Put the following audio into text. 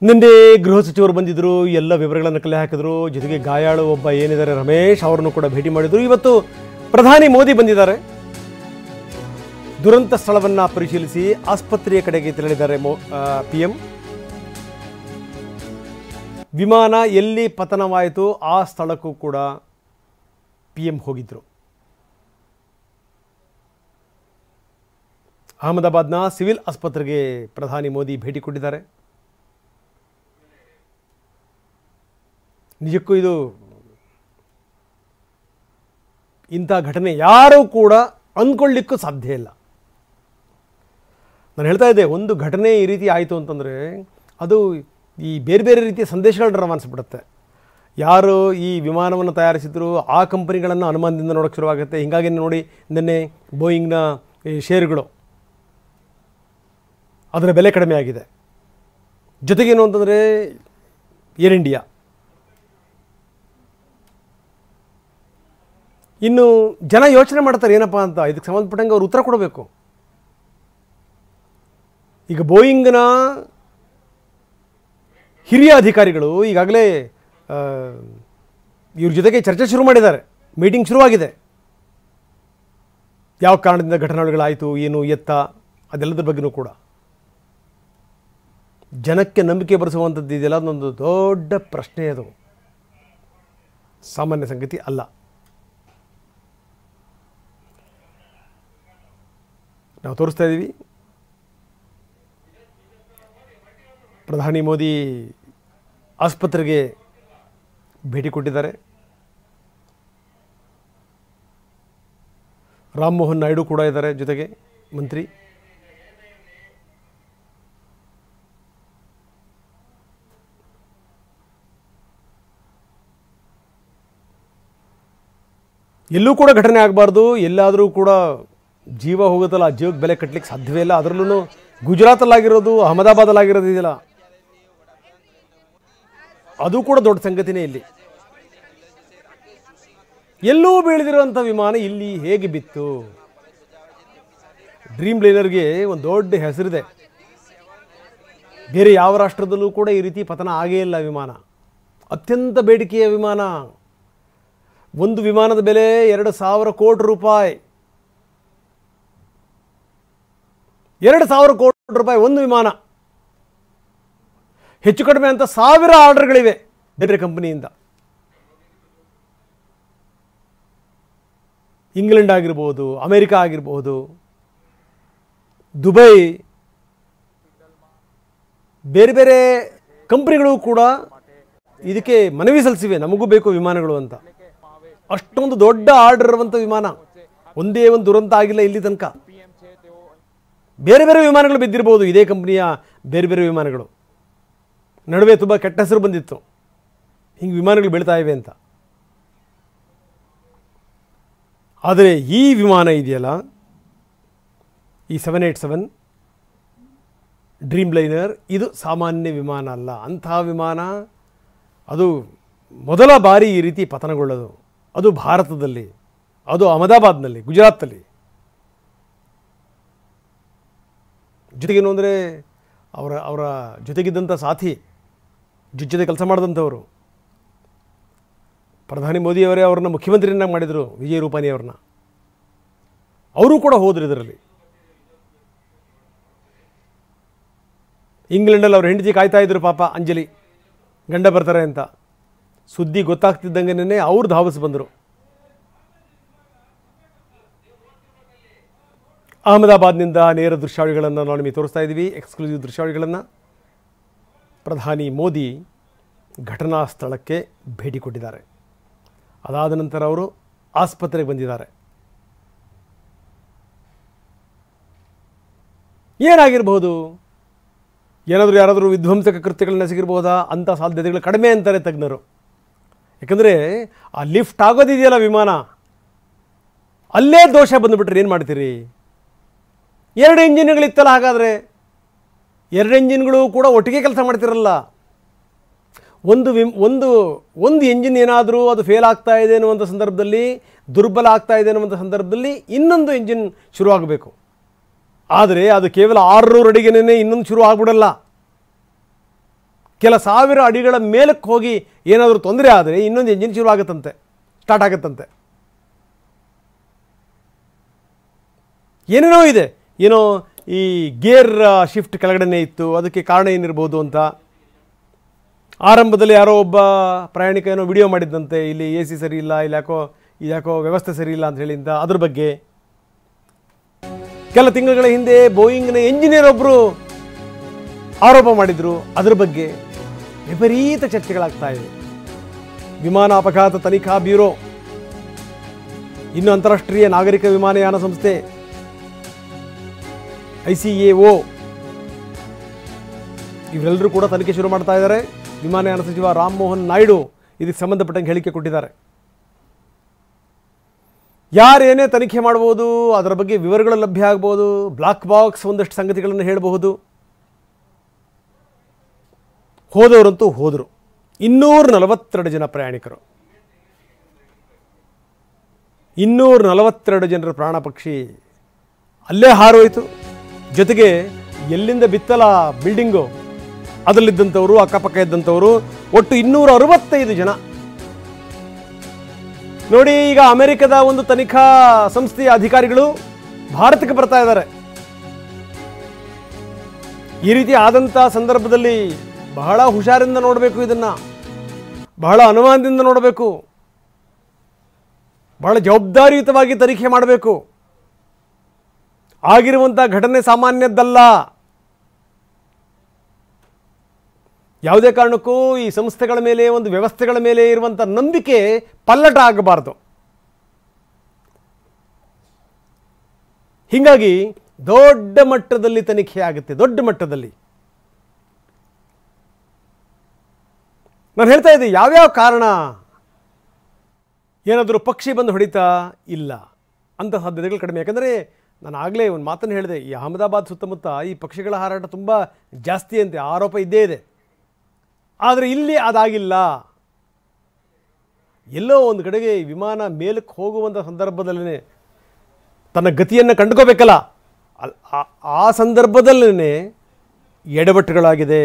ನಿನ್ನೆ ಗೃಹ ಸಚಿವರು ಬಂದಿದ್ದರು, ಎಲ್ಲ ವಿವರಗಳನ್ನು ಕಲೆ ಹಾಕಿದ್ರು. ಜೊತೆಗೆ ಗಾಯಾಳು ಒಬ್ಬ ಏನಿದ್ದಾರೆ ರಮೇಶ್ ಅವರನ್ನು ಕೂಡ ಭೇಟಿ ಮಾಡಿದ್ರು. ಇವತ್ತು ಪ್ರಧಾನಿ ಮೋದಿ ಬಂದಿದ್ದಾರೆ. ದುರಂತ ಸ್ಥಳವನ್ನು ಪರಿಶೀಲಿಸಿ ಆಸ್ಪತ್ರೆಯ ಕಡೆಗೆ ತೆರಳಿದ್ದಾರೆ PM. ವಿಮಾನ ಎಲ್ಲಿ ಪತನವಾಯಿತು ಆ ಸ್ಥಳಕ್ಕೂ ಕೂಡ PM ಹೋಗಿದ್ರು. ಅಹಮದಾಬಾದ್ನ ಸಿವಿಲ್ ಆಸ್ಪತ್ರೆಗೆ ಪ್ರಧಾನಿ ಮೋದಿ ಭೇಟಿ ಕೊಟ್ಟಿದ್ದಾರೆ. ನಿಜಕ್ಕೂ ಇದು ಇಂಥ ಘಟನೆ ಯಾರೂ ಕೂಡ ಅಂದ್ಕೊಳ್ಳಿಕ್ಕೂ ಸಾಧ್ಯ ಇಲ್ಲ. ನಾನು ಹೇಳ್ತಾ ಇದ್ದೆ, ಒಂದು ಘಟನೆ ಈ ರೀತಿ ಆಯಿತು ಅಂತಂದರೆ ಅದು ಈ ಬೇರೆ ಬೇರೆ ರೀತಿಯ ಸಂದೇಶಗಳನ್ನ ರವಾನಿಸ್ಬಿಡುತ್ತೆ. ಯಾರು ಈ ವಿಮಾನವನ್ನು ತಯಾರಿಸಿದ್ರು ಆ ಕಂಪನಿಗಳನ್ನು ಅನುಮಾನದಿಂದ ನೋಡೋಕ್ಕೆ ಶುರುವಾಗುತ್ತೆ. ಹೀಗಾಗಿ ನೋಡಿ ನಿನ್ನೆ ಬೋಯಿಂಗ್ನ ಶೇರುಗಳು ಅದರ ಬೆಲೆ ಕಡಿಮೆ ಆಗಿದೆ. ಜೊತೆಗೇನು ಅಂತಂದರೆ ಏರ್ ಇಂಡಿಯಾ, ಇನ್ನು ಜನ ಯೋಚನೆ ಮಾಡ್ತಾರೆ ಏನಪ್ಪ ಅಂತ. ಇದಕ್ಕೆ ಸಂಬಂಧಪಟ್ಟಂಗೆ ಅವರು ಉತ್ತರ ಕೊಡಬೇಕು. ಈಗ ಬೋಯಿಂಗ್ನ ಹಿರಿಯ ಅಧಿಕಾರಿಗಳು ಈಗಾಗಲೇ ಇವ್ರ ಜೊತೆಗೆ ಚರ್ಚೆ ಶುರು ಮಾಡಿದ್ದಾರೆ. ಮೀಟಿಂಗ್ ಶುರುವಾಗಿದೆ. ಯಾವ ಕಾರಣದಿಂದ ಘಟನೆಗಳಾಯಿತು, ಏನು ಎತ್ತ, ಅದೆಲ್ಲದ್ರ ಬಗ್ಗೆಯೂ ಕೂಡ ಜನಕ್ಕೆ ನಂಬಿಕೆ ಬರೆಸುವಂಥದ್ದು ಇದೆಲ್ಲ ಅದೊಂದು ದೊಡ್ಡ ಪ್ರಶ್ನೆ. ಅದು ಸಾಮಾನ್ಯ ಸಂಗತಿ ಅಲ್ಲ. ನಾವು ತೋರಿಸ್ತಾ ಇದ್ದೀವಿ, ಪ್ರಧಾನಿ ಮೋದಿ ಆಸ್ಪತ್ರೆಗೆ ಭೇಟಿ ಕೊಟ್ಟಿದ್ದಾರೆ. ರಾಮ್ ಮೋಹನ್ ನಾಯ್ಡು ಕೂಡ ಇದ್ದಾರೆ ಜೊತೆಗೆ, ಮಂತ್ರಿ. ಎಲ್ಲೂ ಕೂಡ ಘಟನೆ ಆಗಬಾರ್ದು. ಎಲ್ಲಾದರೂ ಕೂಡ ಜೀವ ಹೋಗುತ್ತಲ್ಲ, ಆ ಜೀವಕ್ಕೆ ಬೆಲೆ ಕಟ್ಟಲಿಕ್ಕೆ ಸಾಧ್ಯವೇ ಇಲ್ಲ. ಅದರಲ್ಲೂ ಗುಜರಾತಲ್ಲಾಗಿರೋದು, ಅಹಮದಾಬಾದಲ್ಲಾಗಿರೋದು ಇದೆಯಲ್ಲ, ಅದು ಕೂಡ ದೊಡ್ಡ ಸಂಗತಿನೇ. ಇಲ್ಲಿ ಎಲ್ಲೂ ಬೀಳದಿರುವಂಥ ವಿಮಾನ ಇಲ್ಲಿ ಹೇಗೆ ಬಿತ್ತು? ಡ್ರೀಮ್ ಲೈನರ್ಗೆ ಒಂದು ದೊಡ್ಡ ಹೆಸರಿದೆ. ಬೇರೆ ಯಾವ ರಾಷ್ಟ್ರದಲ್ಲೂ ಕೂಡ ಈ ರೀತಿ ಪತನ ಆಗೇ ಇಲ್ಲ. ವಿಮಾನ ಅತ್ಯಂತ ಬೇಡಿಕೆಯ ವಿಮಾನ. ಒಂದು ವಿಮಾನದ ಬೆಲೆ 2,000 ಕೋಟಿ ರೂಪಾಯಿ. 2,000 ಕೋಟಿ ರೂಪಾಯಿ ಒಂದು ವಿಮಾನ. ಹೆಚ್ಚು ಕಡಿಮೆ ಅಂತ 1000 ಆರ್ಡರ್ಗಳಿವೆ ಬೇರೆ ಕಂಪನಿಯಿಂದ. ಇಂಗ್ಲೆಂಡ್ ಆಗಿರ್ಬೋದು, ಅಮೆರಿಕ ಆಗಿರ್ಬೋದು, ದುಬೈ, ಬೇರೆ ಬೇರೆ ಕಂಪನಿಗಳು ಕೂಡ ಇದಕ್ಕೆ ಮನವಿ ಸಲ್ಲಿಸಿವೆ, ನಮಗೂ ಬೇಕು ವಿಮಾನಗಳು ಅಂತ. ಅಷ್ಟೊಂದು ದೊಡ್ಡ ಆರ್ಡರ್ ಇರುವಂಥ ವಿಮಾನ. ಒಂದೇ ಒಂದು ದುರಂತ ಆಗಿಲ್ಲ ಇಲ್ಲಿ ತನಕ. ಬೇರೆ ಬೇರೆ ವಿಮಾನಗಳು ಬಿದ್ದಿರ್ಬೋದು, ಇದೇ ಕಂಪನಿಯ ಬೇರೆ ಬೇರೆ ವಿಮಾನಗಳು. ನಡುವೆ ತುಂಬ ಕೆಟ್ಟ ಹೆಸರು ಬಂದಿತ್ತು, ಹಿಂಗೆ ವಿಮಾನಗಳು ಬೀಳ್ತಾ ಇವೆ ಅಂತ. ಆದರೆ ಈ ವಿಮಾನ ಇದೆಯಲ್ಲ, ಈ 787 ಡ್ರೀಮ್ ಲೈನರ್, ಇದು ಸಾಮಾನ್ಯ ವಿಮಾನ ಅಲ್ಲ. ಅಂಥ ವಿಮಾನ ಅದು ಮೊದಲ ಬಾರಿ ಈ ರೀತಿ ಪತನಗೊಳ್ಳೋದು. ಅದು ಭಾರತದಲ್ಲಿ, ಅದು ಅಹಮದಾಬಾದ್ನಲ್ಲಿ, ಗುಜರಾತಲ್ಲಿ. ಜೊತೆಗೇನು ಅಂದರೆ ಅವರ ಜೊತೆಗಿದ್ದಂಥ ಸಾಥಿ, ಜೊತೆ ಕೆಲಸ ಮಾಡಿದಂಥವರು ಪ್ರಧಾನಿ ಮೋದಿಯವರೇ ಅವ್ರನ್ನ ಮುಖ್ಯಮಂತ್ರಿಯನ್ನಾಗಿ ಮಾಡಿದರು, ವಿಜಯ್ ರೂಪಾನಿ ಅವ್ರನ್ನ. ಅವರು ಕೂಡ ಹೋದರು ಇದರಲ್ಲಿ. ಇಂಗ್ಲೆಂಡಲ್ಲಿ ಅವ್ರ ಹೆಂಡತಿ ಕಾಯ್ತಾ ಇದ್ರು ಪಾಪ, ಅಂಜಲಿ, ಗಂಡ ಬರ್ತಾರೆ ಅಂತ. ಸುದ್ದಿ ಗೊತ್ತಾಗ್ತಿದ್ದಂಗೆ ಅವ್ರು ಧಾವಿಸಿ ಬಂದರು. ಅಹಮದಾಬಾದ್ನಿಂದ ನೇರ ದೃಶ್ಯಾವಳಿಗಳನ್ನು ನಾವು ನಿಮಗೆ ತೋರಿಸ್ತಾ ಇದ್ದೀವಿ, ಎಕ್ಸ್ಕ್ಲೂಸಿವ್ ದೃಶ್ಯಾವಳಿಗಳನ್ನು. ಪ್ರಧಾನಿ ಮೋದಿ ಘಟನಾ ಸ್ಥಳಕ್ಕೆ ಭೇಟಿ ಕೊಟ್ಟಿದ್ದಾರೆ. ಅದಾದ ನಂತರ ಅವರು ಆಸ್ಪತ್ರೆಗೆ ಬಂದಿದ್ದಾರೆ. ಏನಾಗಿರಬಹುದು? ಯಾರಾದರೂ ವಿಧ್ವಂಸಕ ಕೃತ್ಯಗಳನ್ನ ಸಿಗಿರಬಹುದಾ? ಅಂಥ ಸಾಧ್ಯತೆಗಳು ಕಡಿಮೆ ಅಂತಾರೆ ತಜ್ಞರು. ಯಾಕಂದರೆ ಆ ಲಿಫ್ಟ್ ಆಗೋದಿದೆಯಲ್ಲ ವಿಮಾನ, ಅಲ್ಲೇ ದೋಷ ಬಂದುಬಿಟ್ರೆ ಏನು ಮಾಡ್ತೀರಿ? 2 ಇಂಜಿನ್ಗಳಿತ್ತಲ್ಲ, ಹಾಗಾದರೆ 2 ಇಂಜಿನ್ಗಳು ಕೂಡ ಒಟ್ಟಿಗೆ ಕೆಲಸ ಮಾಡ್ತಿರಲ್ಲ. ಒಂದು ಇಂಜಿನ್ ಏನಾದರೂ ಅದು ಫೇಲ್ ಆಗ್ತಾ ಇದೆ ಅನ್ನುವಂಥ ಸಂದರ್ಭದಲ್ಲಿ, ದುರ್ಬಲ ಆಗ್ತಾ ಇದೆ ಅನ್ನುವಂಥ ಸಂದರ್ಭದಲ್ಲಿ ಇನ್ನೊಂದು ಇಂಜಿನ್ ಶುರುವಾಗಬೇಕು. ಆದರೆ ಅದು ಕೇವಲ 600 ಅಡಿಗೆನೇ ಇನ್ನೊಂದು ಶುರು ಆಗ್ಬಿಡಲ್ಲ. ಕೆಲ ಸಾವಿರ ಅಡಿಗಳ ಮೇಲಕ್ಕೆ ಹೋಗಿ ಏನಾದರೂ ತೊಂದರೆ ಆದರೆ ಇನ್ನೊಂದು ಎಂಜಿನ್ ಶುರು ಆಗುತ್ತಂತೆ, ಸ್ಟಾರ್ಟ್ ಆಗುತ್ತಂತೆ. ಏನೇನೋ ಇದೆ. ಏನೋ ಈ ಗೇರ್ ಶಿಫ್ಟ್ ಕೆಳಗಡೆನೇ ಇತ್ತು, ಅದಕ್ಕೆ ಕಾರಣ ಏನಿರ್ಬೋದು ಅಂತ. ಆರಂಭದಲ್ಲಿ ಯಾರೋ ಒಬ್ಬ ಪ್ರಯಾಣಿಕ ಏನೋ ವಿಡಿಯೋ ಮಾಡಿದ್ದಂತೆ, ಇಲ್ಲಿ AC ಸರಿ ಇಲ್ಲ, ಇಲ್ಲಿ ಯಾಕೋ ವ್ಯವಸ್ಥೆ ಸರಿ ಇಲ್ಲ ಅಂತ ಹೇಳಿಂದ ಅದ್ರ ಬಗ್ಗೆ. ಕೆಲ ತಿಂಗಳುಗಳ ಹಿಂದೆ ಬೋಯಿಂಗ್ನ ಎಂಜಿನಿಯರ್ ಒಬ್ಬರು ಆರೋಪ ಮಾಡಿದ್ರು, ಅದ್ರ ಬಗ್ಗೆ ವಿಪರೀತ ಚರ್ಚೆಗಳಾಗ್ತಾ ಇದೆ. ವಿಮಾನ ಅಪಘಾತ ತನಿಖಾ ಬ್ಯೂರೋ, ಇನ್ನು ಅಂತಾರಾಷ್ಟ್ರೀಯ ನಾಗರಿಕ ವಿಮಾನಯಾನ ಸಂಸ್ಥೆ ICAO ಇವರೆಲ್ಲರೂ ಕೂಡ ತನಿಖೆ ಶುರು ಮಾಡ್ತಾ ಇದ್ದಾರೆ. ವಿಮಾನಯಾನ ಸಚಿವ ರಾಮ್ ಮೋಹನ್ ನಾಯ್ಡು ಇದಕ್ಕೆ ಸಂಬಂಧಪಟ್ಟಂಗೆ ಹೇಳಿಕೆ ಕೊಟ್ಟಿದ್ದಾರೆ. ಯಾರೇನೇ ತನಿಖೆ ಮಾಡ್ಬೋದು, ಅದರ ಬಗ್ಗೆ ವಿವರಗಳು ಲಭ್ಯ ಆಗ್ಬೋದು, ಬ್ಲಾಕ್ ಬಾಕ್ಸ್ ಒಂದಷ್ಟು ಸಂಗತಿಗಳನ್ನು ಹೇಳಬಹುದು. ಹೋದವರಂತೂ ಹೋದರು. 242 ಜನ ಪ್ರಯಾಣಿಕರು, 242 ಜನರ ಪ್ರಾಣ ಪಕ್ಷಿ ಅಲ್ಲೇ ಹಾರೋಯಿತು. ಜೊತೆಗೆ ಎಲ್ಲಿಂದ ಬಿತ್ತಲ ಬಿಲ್ಡಿಂಗು ಅದರಲ್ಲಿದ್ದಂಥವರು, ಅಕ್ಕಪಕ್ಕ ಇದ್ದಂಥವರು ಒಟ್ಟು 265 ಜನ. ನೋಡಿ, ಈಗ ಅಮೆರಿಕದ ಒಂದು ತನಿಖಾ ಸಂಸ್ಥೆಯ ಅಧಿಕಾರಿಗಳು ಭಾರತಕ್ಕೆ ಬರ್ತಾ ಇದ್ದಾರೆ. ಈ ರೀತಿ ಆದಂಥ ಸಂದರ್ಭದಲ್ಲಿ ಬಹಳ ಹುಷಾರಿಂದ ನೋಡಬೇಕು, ಇದನ್ನು ಬಹಳ ಅನುಮಾನದಿಂದ ನೋಡಬೇಕು, ಬಹಳ ಜವಾಬ್ದಾರಿಯುತವಾಗಿ ತನಿಖೆ ಮಾಡಬೇಕು. ಆಗಿರುವಂಥ ಘಟನೆ ಸಾಮಾನ್ಯದ್ದಲ್ಲ. ಯಾವುದೇ ಕಾರಣಕ್ಕೂ ಈ ಸಂಸ್ಥೆಗಳ ಮೇಲೆ, ಒಂದು ವ್ಯವಸ್ಥೆಗಳ ಮೇಲೆ ಇರುವಂಥ ನಂಬಿಕೆ ಪಲ್ಲಟ ಆಗಬಾರ್ದು. ಹೀಗಾಗಿ ದೊಡ್ಡ ಮಟ್ಟದಲ್ಲಿ ತನಿಖೆ ಆಗುತ್ತೆ, ದೊಡ್ಡ ಮಟ್ಟದಲ್ಲಿ. ನಾನು ಹೇಳ್ತಾ ಇದ್ದೆ, ಯಾವ್ಯಾವ ಕಾರಣ, ಏನಾದರೂ ಪಕ್ಷಿ ಬಂದು ಹೊಡಿತಾ ಇಲ್ಲ ಅಂತ ಸಾಧ್ಯತೆಗಳು ಕಡಿಮೆ. ಯಾಕಂದರೆ ನಾನು ಆಗಲೇ ಒಂದು ಮಾತನ್ನು ಹೇಳಿದೆ, ಈ ಅಹಮದಾಬಾದ್ ಸುತ್ತಮುತ್ತ ಈ ಪಕ್ಷಿಗಳ ಹಾರಾಟ ತುಂಬ ಜಾಸ್ತಿ ಅಂತೆ, ಆರೋಪ ಇದ್ದೇ ಇದೆ. ಆದರೆ ಇಲ್ಲಿ ಅದಾಗಿಲ್ಲ. ಎಲ್ಲೋ ಒಂದು ಕಡೆಗೆ ವಿಮಾನ ಮೇಲಕ್ಕೆ ಹೋಗುವಂಥ ಸಂದರ್ಭದಲ್ಲೇ ತನ್ನ ಗತಿಯನ್ನು ಕಂಡುಕೋಬೇಕಲ್ಲ, ಆ ಸಂದರ್ಭದಲ್ಲೇ ಎಡವಟ್ಟುಗಳಾಗಿದೆ.